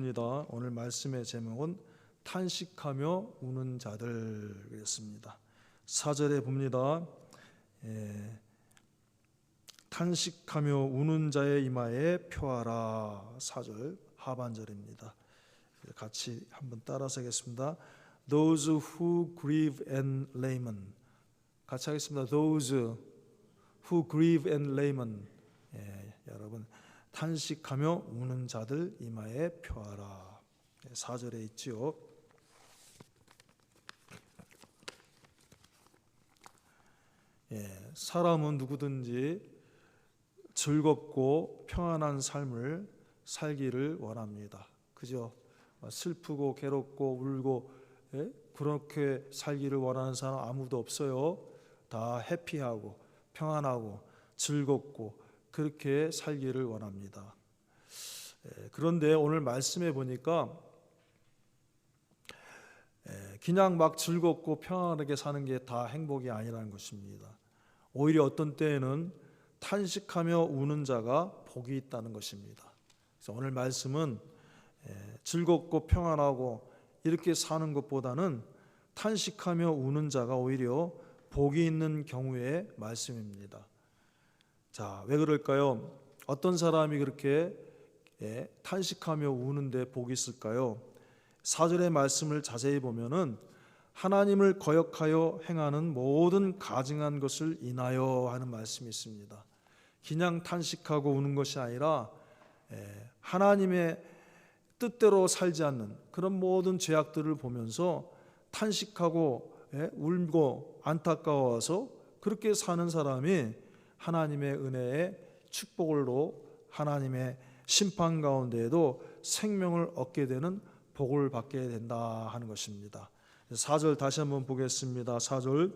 오늘 말씀의 제목은 탄식하며 우는 자들이었습니다. 4절에 봅니다. 탄식하며 우는 자의 이마에 표하라. 4절 하반절입니다. 같이 한번 따라서 하겠습니다. Those who grieve and lament. 같이 하겠습니다. Those who grieve and lament. 여러분, 탄식하며 우는 자들 이마에 표하라. 4절에 있지요. 사람은 누구든지 즐겁고 평안한 삶을 살기를 원합니다. 그죠? 슬프고 괴롭고 울고 그렇게 살기를 원하는 사람 아무도 없어요. 다 해피하고 평안하고 즐겁고 그렇게 살기를 원합니다. 그런데 오늘 말씀해 보니까 그냥 막 즐겁고 평안하게 사는 게 다 행복이 아니라는 것입니다. 오히려 어떤 때에는 탄식하며 우는 자가 복이 있다는 것입니다. 그래서 오늘 말씀은 즐겁고 평안하고 이렇게 사는 것보다는 탄식하며 우는 자가 오히려 복이 있는 경우의 말씀입니다. 자, 왜 그럴까요? 어떤 사람이 그렇게 탄식하며 우는데 복이 있을까요? 4절의 말씀을 자세히 보면은 하나님을 거역하여 행하는 모든 가증한 것을 인하여 하는 말씀이 있습니다. 그냥 탄식하고 우는 것이 아니라 하나님의 뜻대로 살지 않는 그런 모든 죄악들을 보면서 탄식하고 울고 안타까워서 그렇게 사는 사람이 하나님의 은혜의 축복으로 하나님의 심판 가운데에도 생명을 얻게 되는 복을 받게 된다 하는 것입니다. 4절 다시 한번 보겠습니다. 4절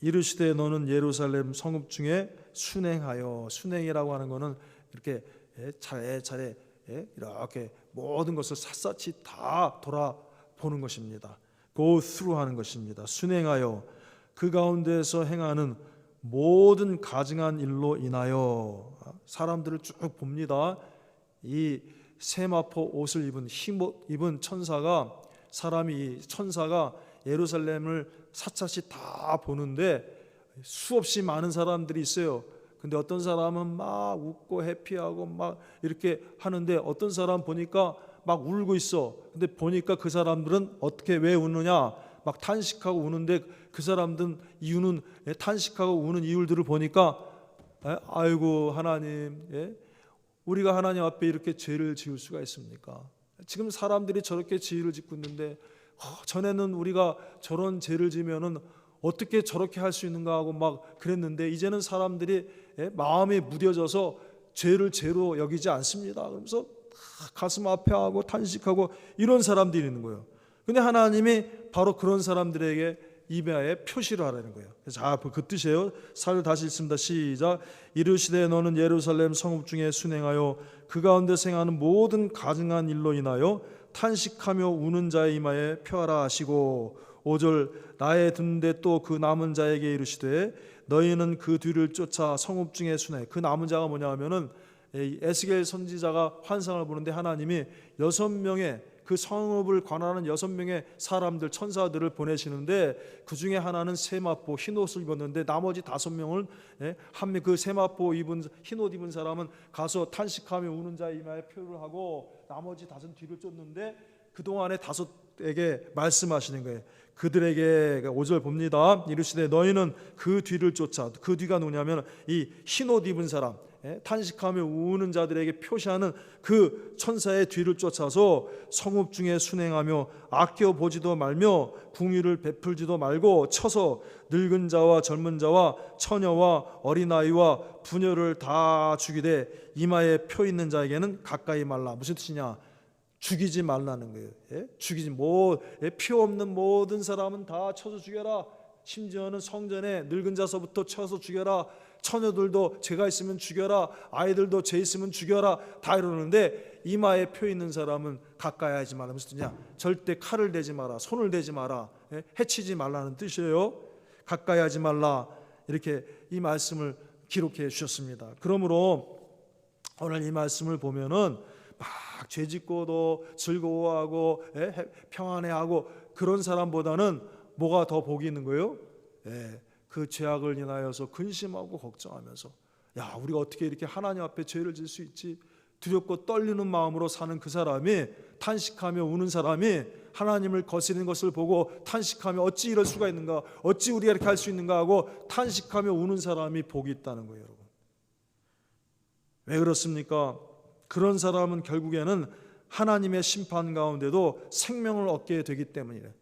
이르시되 너는 예루살렘 성읍 중에 순행하여, 순행이라고 하는 것은 이렇게 차례차례 이렇게 모든 것을 샅샅이 다 돌아보는 것입니다. Go through 하는 것입니다. 순행하여 그 가운데서 행하는 모든 가증한 일로 인하여 사람들을 쭉 봅니다. 이 세마포 옷을 입은 천사가 천사가 예루살렘을 샅샅이 다 보는데 수없이 많은 사람들이 있어요. 근데 어떤 사람은 막 웃고 해피하고 막 이렇게 하는데 어떤 사람 보니까 막 울고 있어. 근데 보니까 그 사람들은 어떻게 왜 우느냐? 막 탄식하고 우는데 그 사람들은 이유는 탄식하고 우는 이유들을 보니까 아이고 하나님, 우리가 하나님 앞에 이렇게 죄를 지을 수가 있습니까? 지금 사람들이 저렇게 죄를 짓고 있는데 전에는 우리가 저런 죄를 지면은 어떻게 저렇게 할 수 있는가 하고 막 그랬는데 이제는 사람들이 마음이 무뎌져서 죄를 죄로 여기지 않습니다. 그러면서 가슴 아파하고 탄식하고 이런 사람들이 있는 거예요. 근데 하나님이 바로 그런 사람들에게 이마에 표시를 하라는 거예요. 자, 그 뜻이에요. 4절 다시 읽습니다. 시작. 이르시되 너는 예루살렘 성읍 중에 순행하여 그 가운데 행하는 모든 가증한 일로 인하여 탄식하며 우는 자의 이마에 표하라 하시고 5절 나의 듣는데 또 그 남은 자에게 이르시되 너희는 그 뒤를 쫓아 성읍 중에 순행. 그 남은 자가 뭐냐 하면은 에스겔 선지자가 환상을 보는데 하나님이 6명의 그 성읍을 관할하는 6명의 사람들 천사들을 보내시는데 그 중에 하나는 세마포 흰 옷을 입었는데 나머지 5명은 그 세마포 입은 흰 옷 입은 사람은 가서 탄식하며 우는 자의 이마에 표를 하고 나머지 5 뒤를 쫓는데 그동안에 5에게 말씀하시는 거예요. 그들에게 5절 봅니다. 이르시되 너희는 그 뒤를 쫓아. 그 뒤가 누구냐면 이 흰 옷 입은 사람, 탄식하며 우는 자들에게 표시하는 그 천사의 뒤를 쫓아서 성읍 중에 순행하며 아껴보지도 말며 궁유를 베풀지도 말고 쳐서 늙은 자와 젊은 자와 처녀와 어린아이와 부녀를 다 죽이되 이마에 표 있는 자에게는 가까이 말라. 무슨 뜻이냐? 죽이지 말라는 거예요. 죽이지 표 없는 모든 사람은 다 쳐서 죽여라. 심지어는 성전에 늙은 자서부터 쳐서 죽여라. 처녀들도 죄가 있으면 죽여라. 아이들도 죄 있으면 죽여라. 다 이러는데 이마에 표 있는 사람은 가까이 하지 말라. 무슨 뜻이냐? 절대 칼을 대지 마라. 손을 대지 마라. 해치지 말라는 뜻이에요. 가까이 하지 말라. 이렇게 이 말씀을 기록해 주셨습니다. 그러므로 오늘 이 말씀을 보면은 막 죄짓고도 즐거워하고 평안해하고 그런 사람보다는 뭐가 더 복이 있는 거예요? 그 죄악을 인하여서 근심하고 걱정하면서 야, 우리가 어떻게 이렇게 하나님 앞에 죄를 질 수 있지? 두렵고 떨리는 마음으로 사는 그 사람이, 탄식하며 우는 사람이 하나님을 거스리는 것을 보고 탄식하며 어찌 이럴 수가 있는가, 어찌 우리가 이렇게 할 수 있는가 하고 탄식하며 우는 사람이 복이 있다는 거예요. 여러분, 왜 그렇습니까? 그런 사람은 결국에는 하나님의 심판 가운데도 생명을 얻게 되기 때문이래.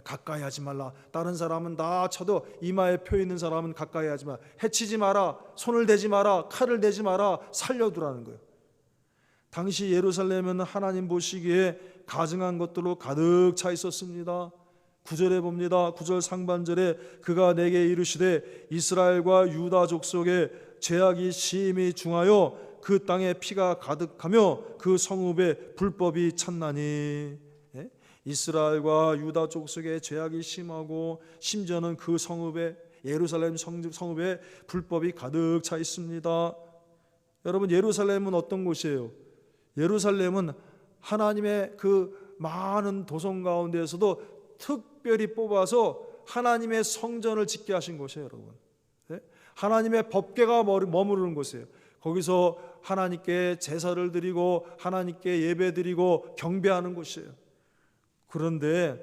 가까이 하지 말라. 다른 사람은 다 쳐도 이마에 표 있는 사람은 가까이 하지 마라. 해치지 마라. 손을 대지 마라. 칼을 대지 마라. 살려두라는 거예요. 당시 예루살렘은 하나님 보시기에 가증한 것들로 가득 차 있었습니다. 9절에 봅니다. 9절 상반절에 그가 내게 이르시되 이스라엘과 유다 족속의 죄악이 심히 중하여 그 땅에 피가 가득하며 그 성읍에 불법이 찼나니. 이스라엘과 유다 족속의 죄악이 심하고 심지어는 그 성읍에, 예루살렘 성읍에 불법이 가득 차 있습니다. 여러분, 예루살렘은 어떤 곳이에요? 예루살렘은 하나님의 그 많은 도성 가운데에서도 특별히 뽑아서 하나님의 성전을 짓게 하신 곳이에요. 여러분, 하나님의 법궤가 머무르는 곳이에요. 거기서 하나님께 제사를 드리고 하나님께 예배 드리고 경배하는 곳이에요. 그런데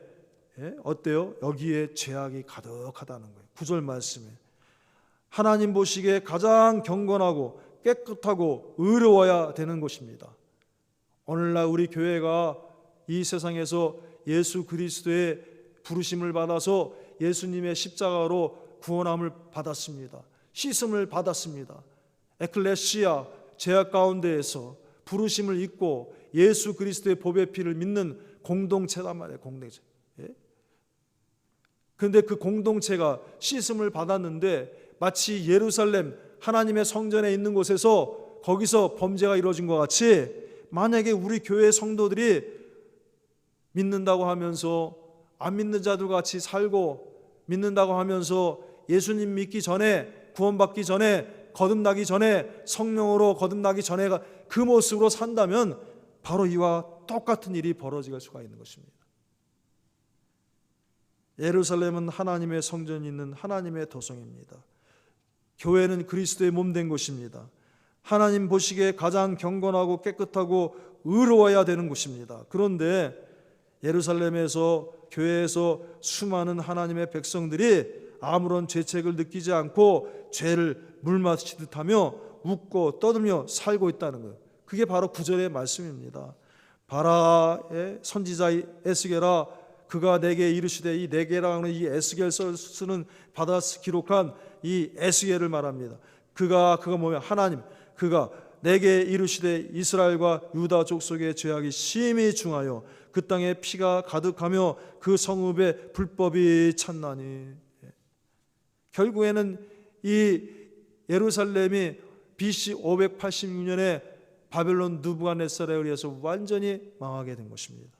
어때요? 여기에 죄악이 가득하다는 거예요. 9절 말씀에 하나님 보시기에 가장 경건하고 깨끗하고 의로워야 되는 곳입니다. 오늘날 우리 교회가 이 세상에서 예수 그리스도의 부르심을 받아서 예수님의 십자가로 구원함을 받았습니다. 씻음을 받았습니다. 에클레시아, 죄악 가운데에서 부르심을 입고 예수 그리스도의 보배 피를 믿는 공동체란 말이에요. 공동체. 그런데 그 공동체가 씻음을 받았는데 마치 예루살렘 하나님의 성전에 있는 곳에서 거기서 범죄가 이루어진 것 같이, 만약에 우리 교회 성도들이 믿는다고 하면서 안 믿는 자들 같이 살고, 믿는다고 하면서 예수님 믿기 전에, 구원받기 전에, 거듭나기 전에, 성령으로 거듭나기 전에 그 모습으로 산다면 바로 이와 똑같은 일이 벌어질 수가 있는 것입니다. 예루살렘은 하나님의 성전이 있는 하나님의 도성입니다. 교회는 그리스도의 몸된 곳입니다. 하나님 보시기에 가장 경건하고 깨끗하고 의로워야 되는 곳입니다. 그런데 예루살렘에서, 교회에서 수많은 하나님의 백성들이 아무런 죄책을 느끼지 않고 죄를 물마시듯 하며 웃고 떠들며 살고 있다는 거예요. 그게 바로 9절의 말씀입니다. 바라의 선지자 에스겔아, 그가 내게 이르시되, 이 내게라는 이 에스겔 쓰는 받아서 기록한 이 에스겔을 말합니다. 그가 뭐냐? 하나님, 그가 내게 이르시되 이스라엘과 유다 족속의 죄악이 심히 중하여 그 땅에 피가 가득하며 그 성읍에 불법이 찼나니. 결국에는 이 예루살렘이 BC 586년에 바벨론 느부갓네살에 의해서 완전히 망하게 된 것입니다.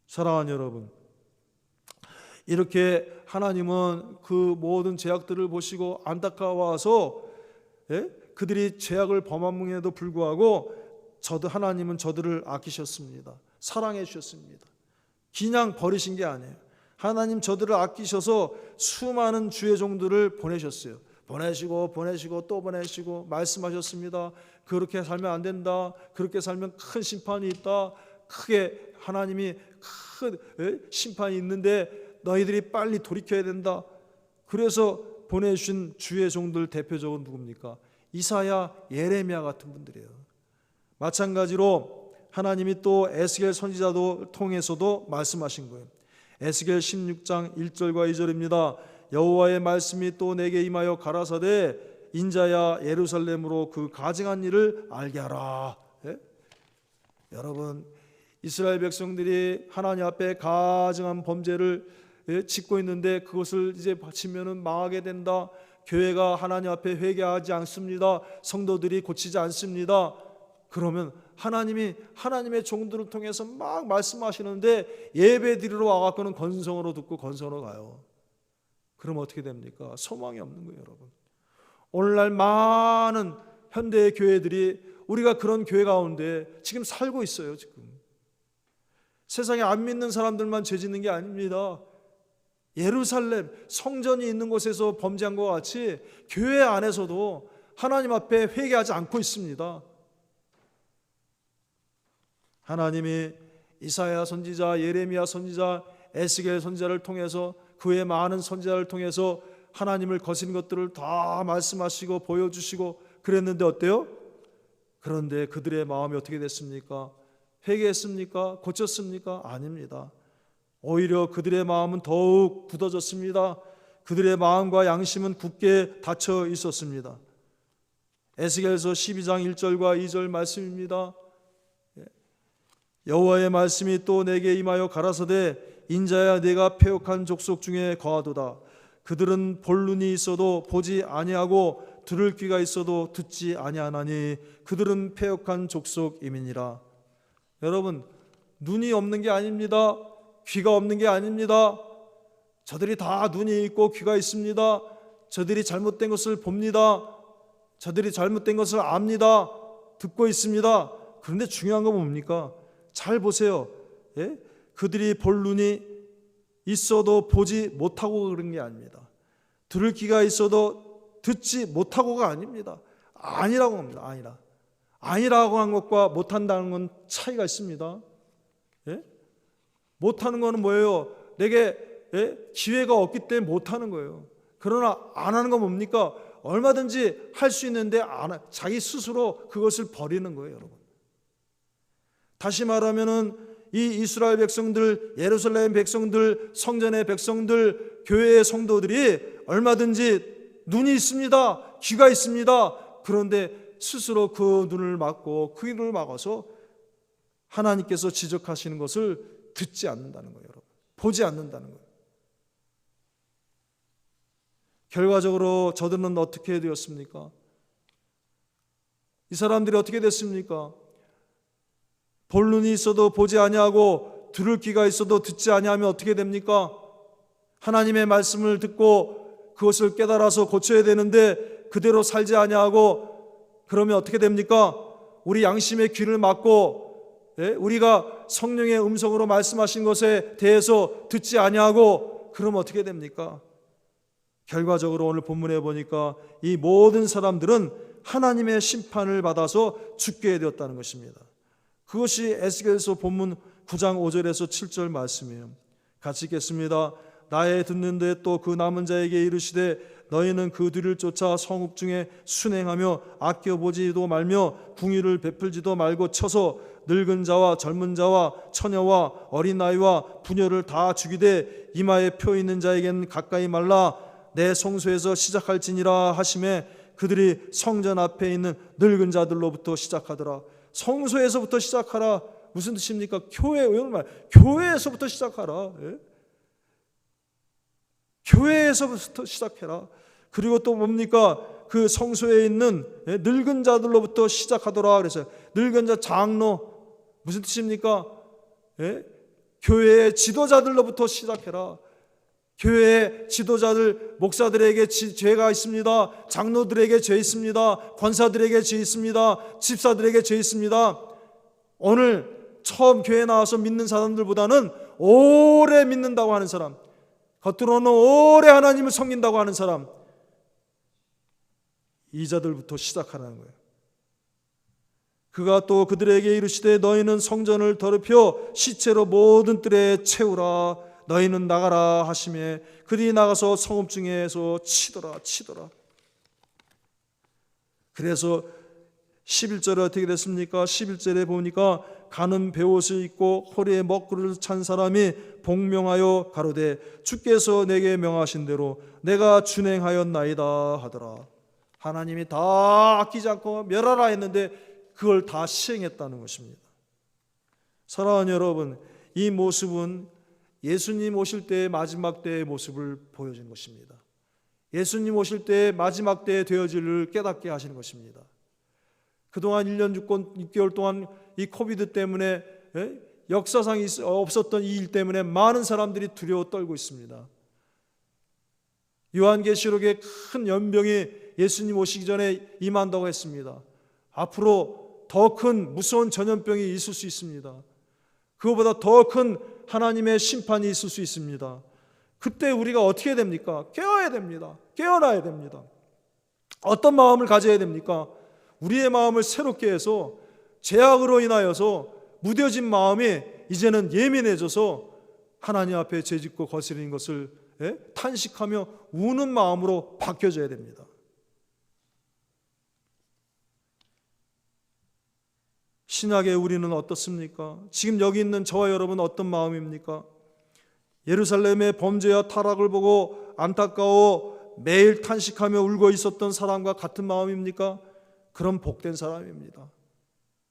사랑하는 여러분, 이렇게 하나님은 그 모든 죄악들을 보시고 안타까워서 그들이 죄악을 범함에도 불구하고 하나님은 저들을 아끼셨습니다. 사랑해 주셨습니다. 그냥 버리신 게 아니에요. 하나님 저들을 아끼셔서 수많은 주의 종들을 보내셨어요. 보내시고 또 보내시고 말씀하셨습니다. 그렇게 살면 안 된다. 그렇게 살면 큰 심판이 있다. 크게 하나님이 큰 심판이 있는데 너희들이 빨리 돌이켜야 된다. 그래서 보내주신 주의 종들 대표적은 누굽니까? 이사야, 예레미야 같은 분들이에요. 마찬가지로 하나님이 또 에스겔 선지자도 통해서도 말씀하신 거예요. 에스겔 16장 1절과 2절입니다. 여호와의 말씀이 또 내게 임하여 가라사대 인자야 예루살렘으로 그 가증한 일을 알게 하라. 여러분, 이스라엘 백성들이 하나님 앞에 가증한 범죄를 짓고 있는데 그것을 이제 바치면은 망하게 된다. 교회가 하나님 앞에 회개하지 않습니다. 성도들이 고치지 않습니다. 그러면 하나님이 하나님의 종들을 통해서 막 말씀하시는데 예배 드리러 와갖고는 건성으로 듣고 건성으로 가요. 그럼 어떻게 됩니까? 소망이 없는 거예요, 여러분. 오늘날 많은 현대의 교회들이 우리가 그런 교회 가운데 지금 살고 있어요. 지금 세상에 안 믿는 사람들만 죄 짓는 게 아닙니다. 예루살렘 성전이 있는 곳에서 범죄한 것 같이 교회 안에서도 하나님 앞에 회개하지 않고 있습니다. 하나님이 이사야 선지자, 예레미야 선지자, 에스겔 선지자를 통해서 그 외 많은 선지자를 통해서 하나님을 거스린 것들을 다 말씀하시고 보여주시고 그랬는데 어때요? 그런데 그들의 마음이 어떻게 됐습니까? 회개했습니까? 고쳤습니까? 아닙니다. 오히려 그들의 마음은 더욱 굳어졌습니다. 그들의 마음과 양심은 굳게 닫혀 있었습니다. 에스겔서 12장 1절과 2절 말씀입니다. 여호와의 말씀이 또 내게 임하여 가라사대 인자야 내가 패역한 족속 중에 거하도다. 그들은 볼 눈이 있어도 보지 아니하고 들을 귀가 있어도 듣지 아니하나니 그들은 패역한 족속임이니라. 여러분, 눈이 없는 게 아닙니다. 귀가 없는 게 아닙니다. 저들이 다 눈이 있고 귀가 있습니다. 저들이 잘못된 것을 봅니다. 저들이 잘못된 것을 압니다. 듣고 있습니다. 그런데 중요한 건 뭡니까? 잘 보세요. 예? 그들이 볼 눈이 있어도 보지 못하고 그런 게 아닙니다. 들을 귀가 있어도 듣지 못하고가 아닙니다. 아니라고 합니다. 아니라고 한 것과 못한다는 건 차이가 있습니다. 예? 못하는 거는 뭐예요? 내게 기회가 없기 때문에 못하는 거예요. 그러나 안 하는 건 뭡니까? 얼마든지 할 수 있는데 자기 스스로 그것을 버리는 거예요, 여러분. 다시 말하면은 이 이스라엘 백성들, 예루살렘 백성들, 성전의 백성들, 교회의 성도들이 얼마든지 눈이 있습니다. 귀가 있습니다. 그런데 스스로 그 눈을 막고 그 귀를 막아서 하나님께서 지적하시는 것을 듣지 않는다는 거예요, 여러분. 보지 않는다는 거예요. 결과적으로 저들은 어떻게 되었습니까? 이 사람들이 어떻게 됐습니까? 볼 눈이 있어도 보지 아니하고 들을 귀가 있어도 듣지 아니하면 어떻게 됩니까? 하나님의 말씀을 듣고 그것을 깨달아서 고쳐야 되는데 그대로 살지 아니하고 그러면 어떻게 됩니까? 우리 양심의 귀를 막고 우리가 성령의 음성으로 말씀하신 것에 대해서 듣지 아니하고 그러면 어떻게 됩니까? 결과적으로 오늘 본문에 보니까 이 모든 사람들은 하나님의 심판을 받아서 죽게 되었다는 것입니다. 그것이 에스겔서 본문 9장 5절에서 7절 말씀이에요. 같이 읽겠습니다. 나의 듣는데 또 그 남은 자에게 이르시되 너희는 그 뒤를 쫓아 성읍 중에 순행하며 아껴보지도 말며 궁유를 베풀지도 말고 쳐서 늙은 자와 젊은 자와 처녀와 어린아이와 부녀를 다 죽이되 이마에 표 있는 자에게는 가까이 말라 내 성소에서 시작할지니라 하시매 그들이 성전 앞에 있는 늙은 자들로부터 시작하더라. 성소에서부터 시작하라. 무슨 뜻입니까? 교회에서부터 시작하라. 예? 교회에서부터 시작해라. 그리고 또 뭡니까? 그 성소에 있는 늙은 자들로부터 시작하더라. 그래서 늙은 자 장로 무슨 뜻입니까? 예? 교회의 지도자들로부터 시작해라. 교회의 지도자들, 목사들에게 죄가 있습니다. 장로들에게 죄 있습니다. 권사들에게 죄 있습니다. 집사들에게 죄 있습니다. 오늘 처음 교회 나와서 믿는 사람들보다는 오래 믿는다고 하는 사람, 겉으로는 오래 하나님을 섬긴다고 하는 사람, 이 자들부터 시작하라는 거예요. 그가 또 그들에게 이르시되 너희는 성전을 더럽혀 시체로 모든 뜰에 채우라. 너희는 나가라 하시매 그들이 나가서 성읍 중에서 치더라. 그래서 11절에 어떻게 됐습니까? 11절에 보니까 가는 베옷을 입고 허리에 먹구를 찬 사람이 복명하여 가로되 주께서 내게 명하신 대로 내가 준행하였나이다 하더라. 하나님이 다 아끼지 않고 멸하라 했는데 그걸 다 시행했다는 것입니다. 사랑하는 여러분, 이 모습은 예수님 오실 때의 마지막 때의 모습을 보여주는 것입니다. 예수님 오실 때의 마지막 때의 되어질을 깨닫게 하시는 것입니다. 그동안 1년 6개월 동안 이 코비드 때문에 역사상 없었던 이 일 때문에 많은 사람들이 두려워 떨고 있습니다. 요한계시록에 큰 연병이 예수님 오시기 전에 임한다고 했습니다. 앞으로 더 큰 무서운 전염병이 있을 수 있습니다. 그거보다 더 큰 하나님의 심판이 있을 수 있습니다. 그때 우리가 어떻게 됩니까? 깨어야 됩니다. 깨어나야 됩니다. 어떤 마음을 가져야 됩니까? 우리의 마음을 새롭게 해서 죄악으로 인하여서 무뎌진 마음이 이제는 예민해져서 하나님 앞에 죄짓고 거스리는 것을 탄식하며 우는 마음으로 바뀌어져야 됩니다. 신약의 우리는 어떻습니까? 지금 여기 있는 저와 여러분은 어떤 마음입니까? 예루살렘의 범죄와 타락을 보고 안타까워 매일 탄식하며 울고 있었던 사람과 같은 마음입니까? 그런 복된 사람입니다.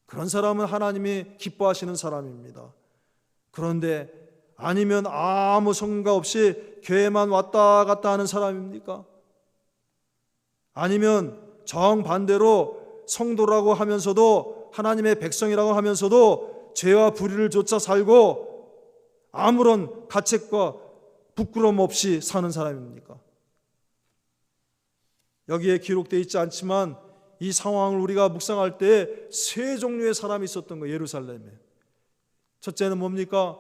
그런 사람은 하나님이 기뻐하시는 사람입니다. 그런데 아니면 아무 성과 없이 교회만 왔다 갔다 하는 사람입니까? 아니면 정반대로 성도라고 하면서도 하나님의 백성이라고 하면서도 죄와 불의를 쫓아 살고 아무런 가책과 부끄러움 없이 사는 사람입니까? 여기에 기록되어 있지 않지만 이 상황을 우리가 묵상할 때 세 종류의 사람이 있었던 거예요. 예루살렘에. 첫째는 뭡니까?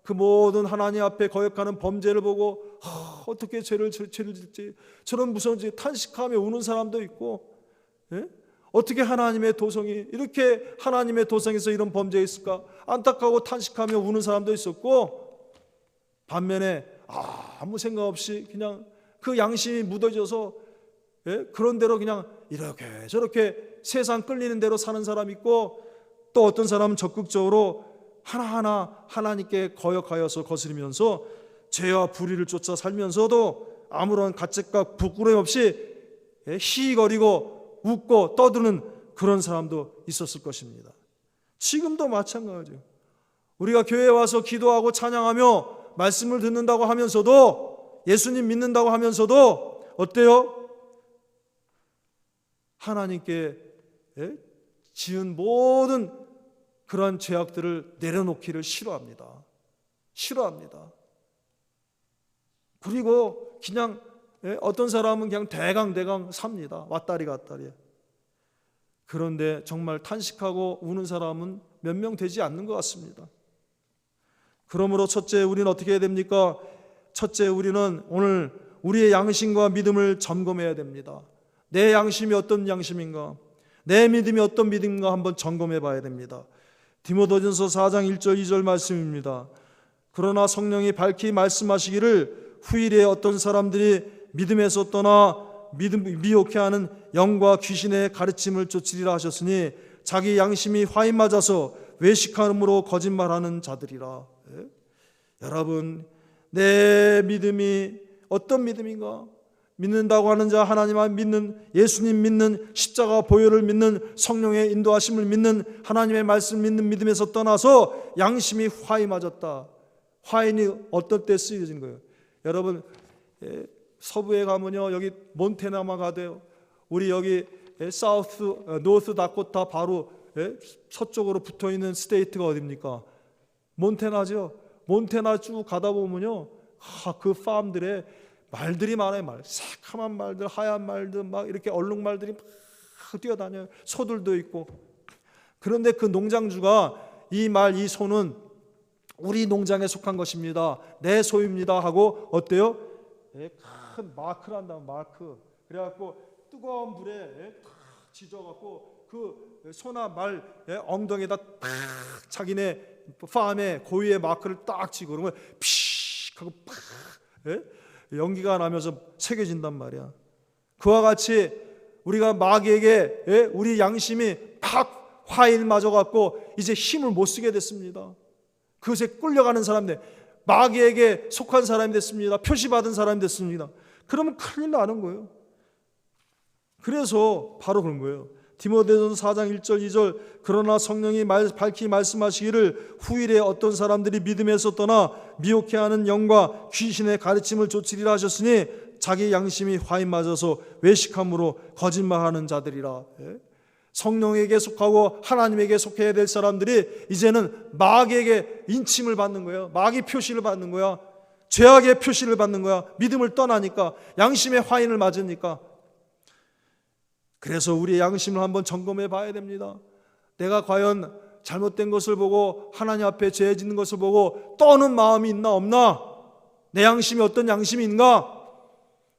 그 모든 하나님 앞에 거역하는 범죄를 보고 어떻게 죄를 짓지, 저런 무서운 죄 탄식하며 우는 사람도 있고, 어떻게 하나님의 도성이 이렇게 하나님의 도성에서 이런 범죄가 있을까 안타까워 탄식하며 우는 사람도 있었고, 반면에 아무 생각 없이 그냥 그 양심이 묻어져서 그런 대로 그냥 이렇게 저렇게 세상 끌리는 대로 사는 사람 있고, 또 어떤 사람은 적극적으로 하나하나 하나님께 거역하여서 거스리면서 죄와 불의를 쫓아 살면서도 아무런 가책과 부끄러움 없이 희희거리고 웃고 떠드는 그런 사람도 있었을 것입니다. 지금도 마찬가지예요. 우리가 교회에 와서 기도하고 찬양하며 말씀을 듣는다고 하면서도, 예수님 믿는다고 하면서도 어때요? 하나님께 지은 모든 그러한 죄악들을 내려놓기를 싫어합니다. 그리고 그냥 어떤 사람은 그냥 대강 삽니다. 왔다리 갔다리. 그런데 정말 탄식하고 우는 사람은 몇 명 되지 않는 것 같습니다. 그러므로 첫째, 우리는 어떻게 해야 됩니까? 첫째, 우리는 오늘 우리의 양심과 믿음을 점검해야 됩니다. 내 양심이 어떤 양심인가? 내 믿음이 어떤 믿음인가 한번 점검해 봐야 됩니다. 디모데전서 4장 1절 2절 말씀입니다. 그러나 성령이 밝히 말씀하시기를 후일에 어떤 사람들이 믿음에서 떠나 미혹해 하는 영과 귀신의 가르침을 쫓으리라 하셨으니 자기 양심이 화인 맞아서 외식함으로 거짓말하는 자들이라. 여러분, 내 믿음이 어떤 믿음인가? 믿는다고 하는 자, 하나님만 믿는, 예수님 믿는, 십자가 보혈을 믿는, 성령의 인도하심을 믿는, 하나님의 말씀 믿는 믿음에서 떠나서 양심이 화이 맞았다. 화인이 어떨 때 쓰여진 거예요? 여러분, 서부에 가면요, 여기 몬테나마 가도요, 우리 여기 노스 다코타 바로 서쪽으로 붙어있는 스테이트가 어디입니까? 몬테나죠. 몬테나 쭉 가다 보면요, 그 팜들에 말들이 많아요. 새카만 말들, 하얀 말들, 막 이렇게 얼룩말들이 막 뛰어다녀요. 소들도 있고. 그런데 그 농장주가 이 소는 우리 농장에 속한 것입니다, 내 소유입니다 하고 어때요? 큰 마크를 한다. 마크. 그래갖고 뜨거운 불에 지져갖고 그 소나 말 엉덩이에다 딱 자기네 팜에 고유의 마크를 딱 지고 그러면 피익 하고 팍 연기가 나면서 새겨진단 말이야. 그와 같이 우리가 마귀에게 우리 양심이 팍 화일 맞아갖고 이제 힘을 못 쓰게 됐습니다. 그것에 끌려가는 사람들, 마귀에게 속한 사람이 됐습니다. 표시받은 사람이 됐습니다. 그러면 큰일 나는 거예요. 그래서 바로 그런 거예요. 디모데전서 4장 1절 2절 그러나 성령이 밝히 말씀하시기를 후일에 어떤 사람들이 믿음에서 떠나 미혹해 하는 영과 귀신의 가르침을 쫓으리라 하셨으니 자기 양심이 화인 맞아서 외식함으로 거짓말하는 자들이라. 성령에게 속하고 하나님에게 속해야 될 사람들이 이제는 마귀에게 인침을 받는 거예요. 마귀 표시를 받는 거야. 죄악의 표시를 받는 거야. 믿음을 떠나니까, 양심의 화인을 맞으니까. 그래서 우리의 양심을 한번 점검해 봐야 됩니다. 내가 과연 잘못된 것을 보고 하나님 앞에 죄 짓는 것을 보고 떠는 마음이 있나 없나? 내 양심이 어떤 양심인가?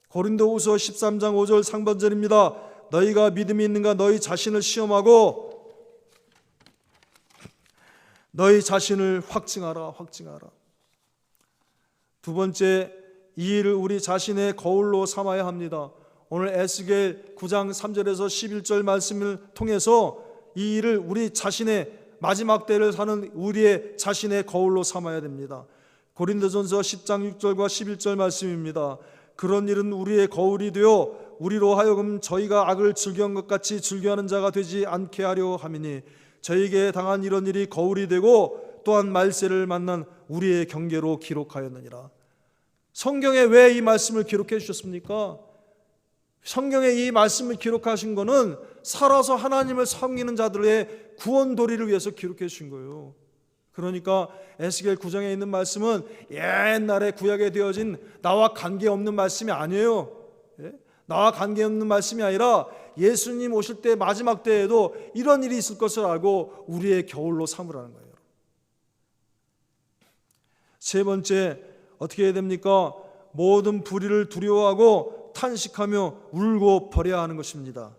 고린도후서 13장 5절 상반절입니다. 너희가 믿음이 있는가? 너희 자신을 시험하고 너희 자신을 확증하라. 두 번째, 이 일을 우리 자신의 거울로 삼아야 합니다. 오늘 에스겔 9장 3절에서 11절 말씀을 통해서 이 일을 우리 자신의 마지막 때를 사는 우리의 자신의 거울로 삼아야 됩니다. 고린도전서 10장 6절과 11절 말씀입니다. 그런 일은 우리의 거울이 되어 우리로 하여금 저희가 악을 즐겨한 것 같이 즐겨하는 자가 되지 않게 하려 함이니 저희에게 당한 이런 일이 거울이 되고 또한 말세를 만난 우리의 경계로 기록하였느니라. 성경에 왜 이 말씀을 기록해 주셨습니까? 성경에 이 말씀을 기록하신 것은 살아서 하나님을 섬기는 자들의 구원 도리를 위해서 기록해 주신 거예요. 그러니까 에스겔 9장에 있는 말씀은 옛날에 구약에 되어진 나와 관계없는 말씀이 아니에요. 나와 관계없는 말씀이 아니라 예수님 오실 때 마지막 때에도 이런 일이 있을 것을 알고 우리의 거울로 삼으라는 거예요. 세 번째, 어떻게 해야 됩니까? 모든 불의를 두려워하고 탄식하며 울고 버려야 하는 것입니다.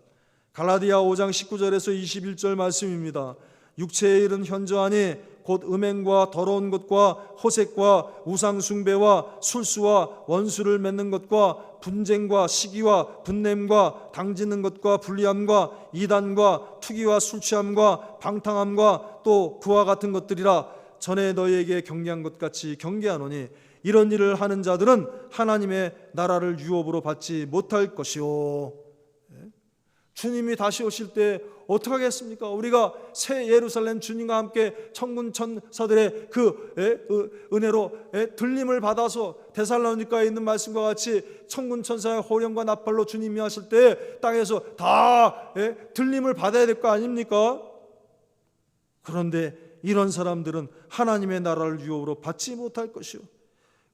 갈라디아 5장 19절에서 21절 말씀입니다. 육체의 일은 현저하니 곧 음행과 더러운 것과 호색과 우상숭배와 술수와 원수를 맺는 것과 분쟁과 시기와 분냄과 당지는 것과 불리함과 이단과 투기와 술취함과 방탕함과 또 그와 같은 것들이라. 전에 너희에게 경계한 것 같이 경계하노니 이런 일을 하는 자들은 하나님의 나라를 유업으로 받지 못할 것이요. 주님이 다시 오실 때 어떻게 하겠습니까? 우리가 새 예루살렘 주님과 함께 천군 천사들의 그 은혜로 들림을 받아서 데살로니가에 있는 말씀과 같이 천군 천사의 호령과 나팔로 주님이 하실 때 땅에서 다 들림을 받아야 될 거 아닙니까? 그런데 이런 사람들은 하나님의 나라를 유업으로 받지 못할 것이요.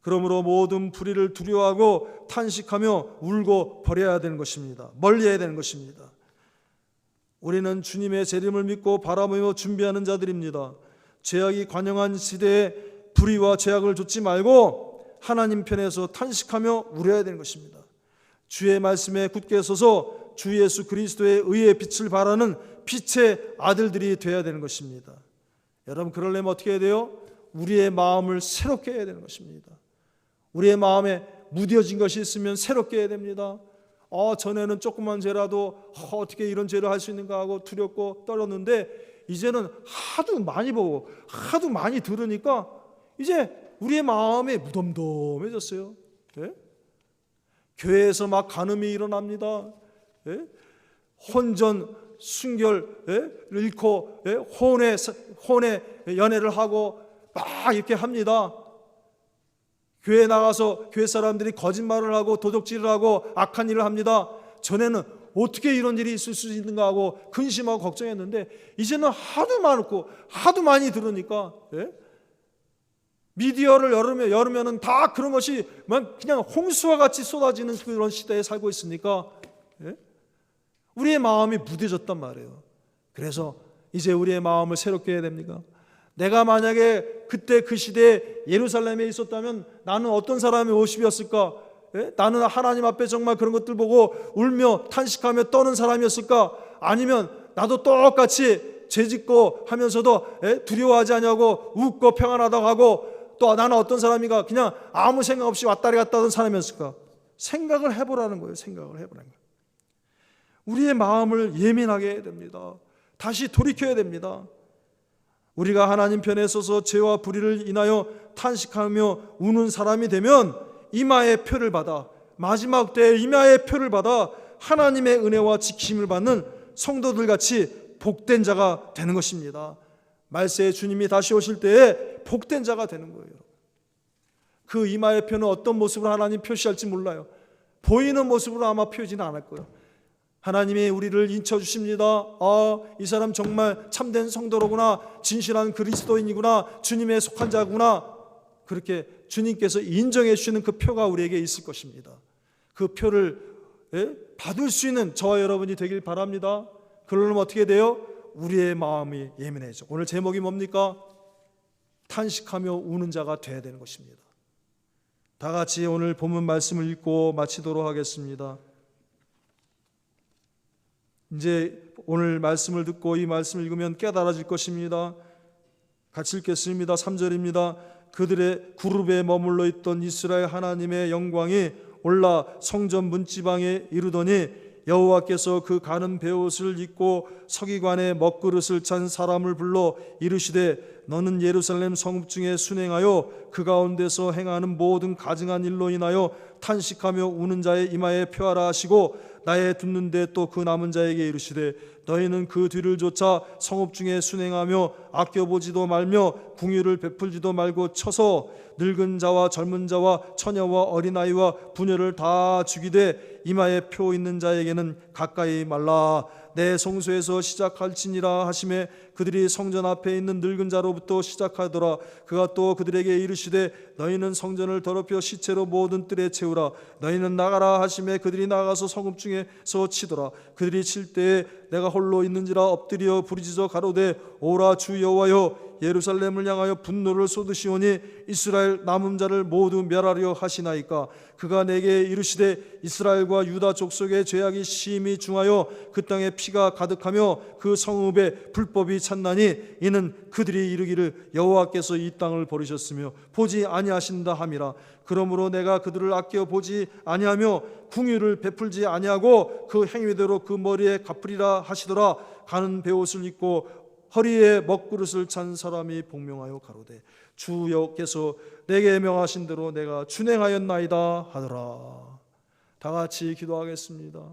그러므로 모든 불의를 두려워하고 탄식하며 울고 버려야 되는 것입니다. 멀리해야 되는 것입니다. 우리는 주님의 재림을 믿고 바라보며 준비하는 자들입니다. 죄악이 관영한 시대에 불의와 죄악을 좇지 말고 하나님 편에서 탄식하며 울어야 되는 것입니다. 주의 말씀에 굳게 서서 주 예수 그리스도의 의의 빛을 바라는 빛의 아들들이 되어야 되는 것입니다. 여러분, 그러려면 어떻게 해야 돼요? 우리의 마음을 새롭게 해야 되는 것입니다. 우리의 마음에 무뎌진 것이 있으면 새롭게 해야 됩니다. 전에는 조그만 죄라도 어떻게 이런 죄를 할 수 있는가 하고 두렵고 떨었는데 이제는 하도 많이 보고 하도 많이 들으니까 이제 우리의 마음이 무덤덤해졌어요. 교회에서 막 간음이 일어납니다. 혼전 순결을 잃고 혼의 연애를 하고 막 이렇게 합니다. 교회 나가서 교회 사람들이 거짓말을 하고 도적질을 하고 악한 일을 합니다. 전에는 어떻게 이런 일이 있을 수 있는가 하고 근심하고 걱정했는데 이제는 하도 많고 하도 많이 들으니까 미디어를 열으면은 다 그런 것이 그냥 홍수와 같이 쏟아지는 그런 시대에 살고 있으니까 우리의 마음이 무뎌졌단 말이에요. 그래서 이제 우리의 마음을 새롭게 해야 됩니까? 내가 만약에 그때 그 시대에 예루살렘에 있었다면 나는 어떤 사람의 모습이었을까? 나는 하나님 앞에 정말 그런 것들 보고 울며 탄식하며 떠는 사람이었을까? 아니면 나도 똑같이 죄짓고 하면서도 두려워하지 않냐고 웃고 평안하다고 하고 또 나는 어떤 사람인가? 그냥 아무 생각 없이 왔다리 갔다 하던 사람이었을까? 생각을 해보라는 거예요. 생각을 해보라는 거예요. 우리의 마음을 예민하게 해야 됩니다. 다시 돌이켜야 됩니다. 우리가 하나님 편에 서서 죄와 불의를 인하여 탄식하며 우는 사람이 되면 이마의 표를 받아 마지막 때에 이마의 표를 받아 하나님의 은혜와 지킴을 받는 성도들 같이 복된 자가 되는 것입니다. 말세에 주님이 다시 오실 때에 복된 자가 되는 거예요. 그 이마의 표는 어떤 모습으로 하나님 표시할지 몰라요. 보이는 모습으로 아마 표시는 않을 거예요. 하나님이 우리를 인쳐주십니다. 이 사람 정말 참된 성도로구나, 진실한 그리스도인이구나, 주님의 속한 자구나. 그렇게 주님께서 인정해 주시는 그 표가 우리에게 있을 것입니다. 그 표를 받을 수 있는 저와 여러분이 되길 바랍니다. 그러려면 어떻게 돼요? 우리의 마음이 예민해져. 오늘 제목이 뭡니까? 탄식하며 우는 자가 되어야 되는 것입니다. 다 같이 오늘 본문 말씀을 읽고 마치도록 하겠습니다. 이제 오늘 말씀을 듣고 이 말씀을 읽으면 깨달아질 것입니다. 같이 읽겠습니다. 3절입니다. 그들의 그룹에 머물러 있던 이스라엘 하나님의 영광이 올라 성전 문지방에 이르더니 여호와께서 그 가는 베옷을 입고 서기관의 먹그릇을 찬 사람을 불러 이르시되 너는 예루살렘 성읍 중에 순행하여 그 가운데서 행하는 모든 가증한 일로 인하여 탄식하며 우는 자의 이마에 표하라 하시고 나의 듣는데 또 그 남은 자에게 이르시되 너희는 그 뒤를 쫓아 성읍 중에 순행하며 아껴보지도 말며 궁유를 베풀지도 말고 쳐서 늙은 자와 젊은 자와 처녀와 어린아이와 부녀를 다 죽이되 이마에 표 있는 자에게는 가까이 말라. 내 성소에서 시작할지니라 하시매 그들이 성전 앞에 있는 늙은 자로부터 시작하더라. 그가 또 그들에게 이르시되 너희는 성전을 더럽혀 시체로 모든 뜰에 채우라. 너희는 나가라 하시매 그들이 나가서 성읍 중에서 치더라. 그들이 칠 때에 내가 홀로 있는지라 엎드려 부르짖어 가로되 오라 주 여호와여 예루살렘을 향하여 분노를 쏟으시오니 이스라엘 남은 자를 모두 멸하려 하시나이까. 그가 내게 이르시되 이스라엘과 유다 족속의 죄악이 심히 중하여 그 땅에 피가 가득하며 그 성읍에 불법이 찼나니 이는 그들이 이르기를 여호와께서 이 땅을 버리셨으며 보지 아니하신다 함이라. 그러므로 내가 그들을 아껴 보지 아니하며 궁유를 베풀지 아니하고 그 행위대로 그 머리에 갚으리라 하시더라. 가는 베옷을 입고 허리에 먹그릇을 찬 사람이 복명하여 가로되 주 여호께서 내게 명하신 대로 내가 준행하였나이다 하더라. 다 같이 기도하겠습니다.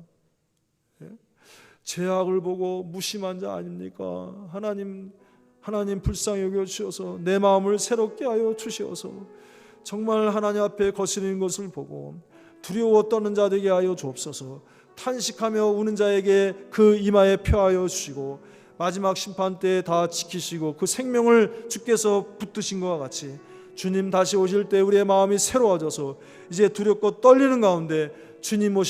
죄악을 보고 무심한 자 아닙니까? 하나님 불쌍히 여겨 주셔서 내 마음을 새롭게 하여 주시어서 정말 하나님 앞에 거스르는 것을 보고 두려워 떠는 자 되게 하여 주옵소서. 탄식하며 우는 자에게 그 이마에 표하여 주시고 마지막 심판 때에 다 지키시고 그 생명을 주께서 붙드신 것과 같이 주님 다시 오실 때 우리의 마음이 새로워져서 이제 두렵고 떨리는 가운데 주님 오실